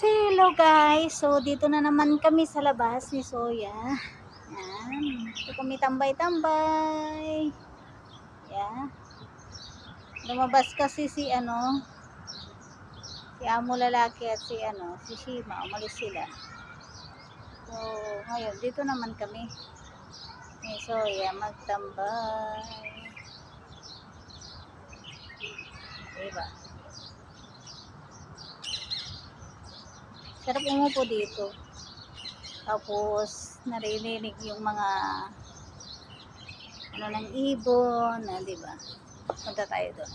Hello guys, so dito na naman kami sa labas ni Soya. Yan, dito kami tambay-tambay. Yan, lumabas kasi si si amo lalaki at si Shima, umalis sila. So ngayon dito naman kami ni Soya magtambay. Diba? Sarap umupo dito. Tapos naririnig yung mga ng ibon, di ba? Punta tayo doon.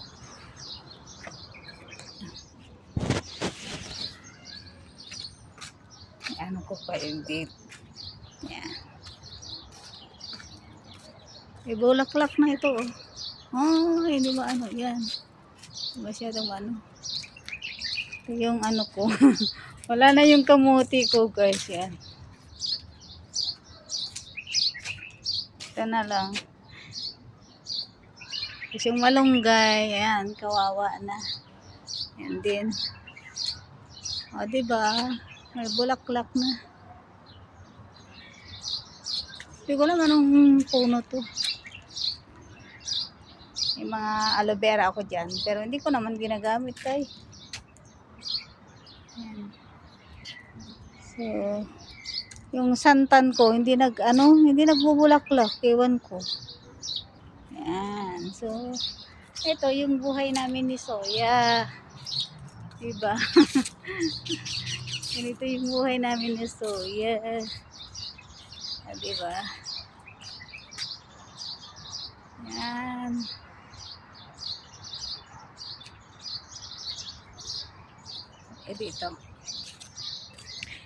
Ano ko pa yung date? Yan. Bulaklak na ito. Oh, hindi ba yan? Masyadong Ito yung ko. Wala na yung kamuti ko guys. Yan. Ito na lang. Kasi yung malunggay, ayan, kawawa na. Yan din. O, diba? May bulaklak na. Hindi ko lang anong puno to. May mga aloe vera ako dyan. Pero hindi ko naman ginagamit kay. Yan. So, yung santan ko, hindi nagbubulaklak. Ewan ko. Yan. So, ito yung buhay namin ni Soya. Diba? Ito yung buhay namin ni Soya. Diba? Yan. Dito.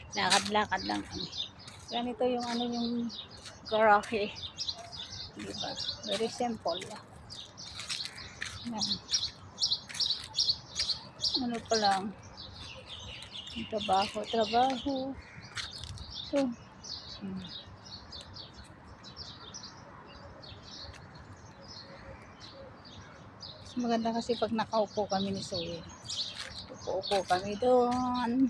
Lakad-lakad lang kami. Ganito yung yung garahe. Diba? Very simple lang. Yan. Ano pa lang. Trabaho. So, maganda kasi pag nakaupo kami ni Zoe. Upo kami doon.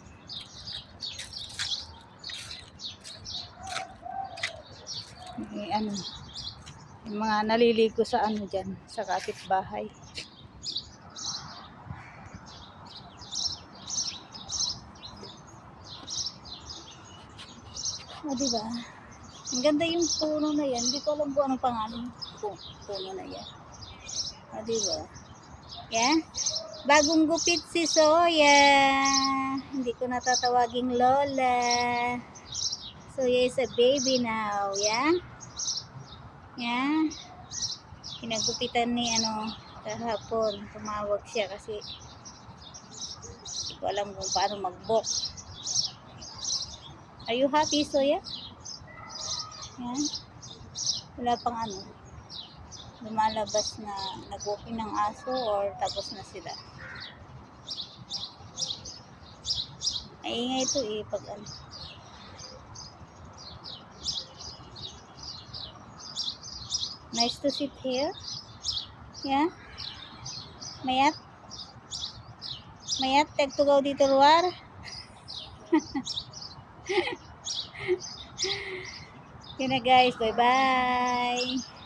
Yung mga naliligo sa dyan, sa kapitbahay. O, diba? Ang ganda yung puno na yan. Hindi ko alam kung anong pangalan puno na yan. O, diba? Yan. Bagong gupit si Soya. Hindi ko natatawaging Lola. Soya is a baby now. Yan. Yan. Kinagupitan ni kahapon. Tumawag siya kasi hindi ko alam kung paano mag-book. Are you happy, Soya? Yan. Wala pang lumalabas na nag-walking ng aso or tapos na sila. Ay, ito pag Nice to sit here. Yeah. Mayat, tagtugaw dito luar. Yun na guys, bye-bye.